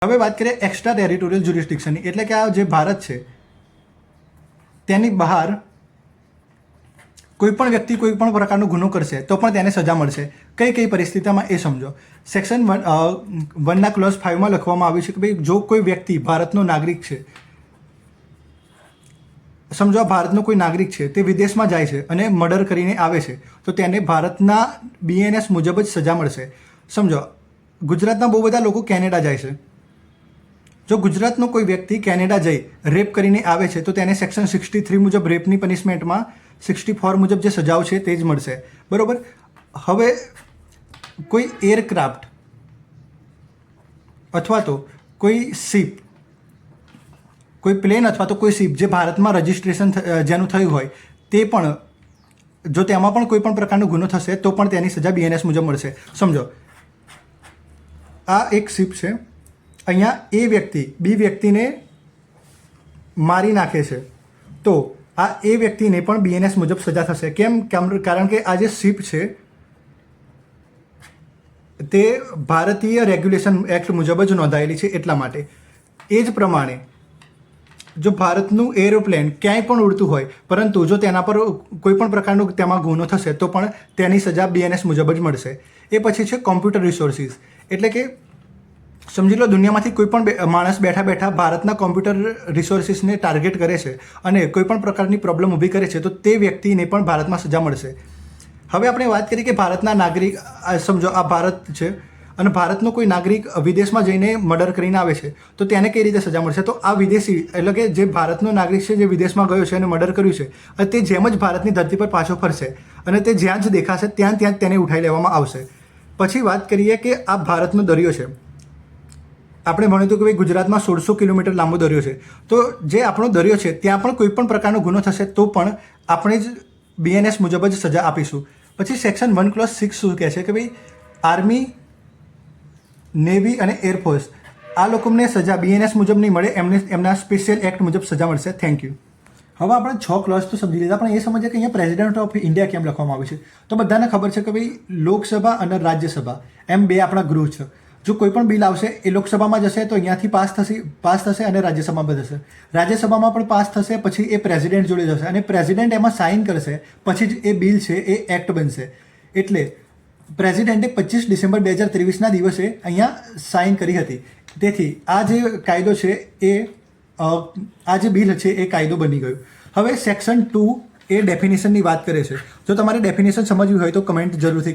હવે વાત કરીએ એક્સ્ટ્રા ટેરિટોરિયલ જ્યુરિસ્ડિક્શનની, એટલે કે આ જે ભારત છે તેની બહાર કોઈ પણ વ્યક્તિ કોઈ પણ પ્રકારનો ગુનો કરશે તો પણ તેને સજા મળશે. કઈ કઈ પરિસ્થિતિમાં એ સમજો. સેક્શન 1 ક્લોઝ 5 લખવામાં આવ્યું છે કે ભાઈ જો કોઈ વ્યક્તિ ભારતનો નાગરિક છે, સમજો આ ભારતનો કોઈ નાગરિક છે, તે વિદેશમાં જાય છે અને મર્ડર કરીને આવે છે તો તેને ભારતના BNS મુજબ જ સજા મળશે. સમજો ગુજરાતના બહુ બધા લોકો કેનેડા જાય છે. જો ગુજરાતનો કોઈ વ્યક્તિ કેનેડા જઈ રેપ કરીને આવે છે તો તેને સેક્શન 63 મુજબ રેપની પનિશમેન્ટમાં 64 મુજબ જે સજાઓ છે તે જ મળશે. બરાબર. હવે કોઈ એરક્રાફ્ટ અથવા તો કોઈ શિપ, કોઈ પ્લેન અથવા તો કોઈ શિપ જે ભારતમાં રજિસ્ટ્રેશન જેનું થયું હોય તે પણ જો તેમાં પણ કોઈ પણ પ્રકારનો ગુનો થશે તો પણ તેની સજા BNS મુજબ મળશે. સમજો આ એક શિપ છે, અહીંયા એ વ્યક્તિ બી વ્યક્તિને મારી નાખે છે તો આ એ વ્યક્તિને પણ BNS મુજબ સજા થશે. કેમ? કારણ કે આ જે શિપ છે તે ભારતીય રેગ્યુલેશન એક્ટ મુજબ જ નોંધાયેલી છે, એટલા માટે. એ જ પ્રમાણે જો ભારતનું એરોપ્લેન ક્યાંય પણ ઉડતું હોય પરંતુ જો તેના પર કોઈ પણ પ્રકારનો તેમાં ગુનો થશે તો પણ તેની સજા BNS મુજબ જ મળશે. એ પછી છે કોમ્પ્યુટર રિસોર્સિસ, એટલે કે સમજી લો દુનિયામાંથી કોઈ પણ માણસ બેઠા બેઠા ભારતના કોમ્પ્યુટર રિસોર્સિસને ટાર્ગેટ કરે છે અને કોઈ પણ પ્રકારની પ્રોબ્લેમ ઊભી કરે છે તો તે વ્યક્તિને પણ ભારતમાં સજા મળશે. હવે આપણે વાત કરીએ કે ભારતના નાગરિક, સમજો આ ભારત છે અને ભારતનો કોઈ નાગરિક વિદેશમાં જઈને મર્ડર કરીને આવે છે તો તેને કઈ રીતે સજા મળશે. તો આ વિદેશી એટલે કે જે ભારતનો નાગરિક છે જે વિદેશમાં ગયો છે અને મર્ડર કર્યું છે અને તે જેમ જ ભારતની ધરતી પર પાછો ફરશે અને તે જ્યાં જ દેખાશે ત્યાં જ તેને ઉઠાઈ લેવામાં આવશે. પછી વાત કરીએ કે આ ભારતનો દરિયો છે. આપણે ભણ્યું હતું કે ભાઈ ગુજરાતમાં 1600 કિલોમીટર લાંબો દરિયો છે, તો જે આપણો દરિયો છે ત્યાં પણ કોઈ પણ પ્રકારનો ગુનો થશે તો પણ આપણે જ BNS મુજબ જ સજા આપીશું. પછી સેક્શન 1 ક્લોઝ 6 શું કહે છે કે ભાઈ આર્મી, નેવી અને એરફોર્સ આ લોકોને સજા BNS મુજબ નહીં મળે, એમના સ્પેશિયલ એક્ટ મુજબ સજા મળશે. Thank you. હવે આપણે 6 ક્લોઝ તો સમજી લીધા, પણ એ સમજીએ કે અહીંયા પ્રેસિડેન્ટ ઓફ ઇન્ડિયા કેમ લખવામાં આવ્યું છે. તો બધાને ખબર છે કે ભાઈ લોકસભા અને રાજ્યસભા એમ બે આપણા ગૃહ છે. જો કોઈ પણ બિલ આવશે એ લોકસભામાં જશે તો અહીંયાથી પાસ થશે અને રાજ્યસભામાં જશે. રાજ્યસભામાં પણ પાસ થશે પછી એ પ્રેસિડેન્ટ જોડે જશે અને પ્રેસિડેન્ટ એમાં સાઇન કરશે પછી જ એ બિલ છે એ એક્ટ બનશે. એટલે પ્રેસિડેન્ટે 25 ડિસેમ્બર 2023ના દિવસે અહીંયા સાઇન કરી હતી. તેથી આ જે કાયદો છે એ આ જે બિલ છે એ કાયદો બની ગયો. હવે સેક્શન 2 એ ડેફિનેશનની વાત કરે છે. જો તમારે ડેફિનેશન સમજવી હોય તો કમેન્ટ જરૂરથી કરો.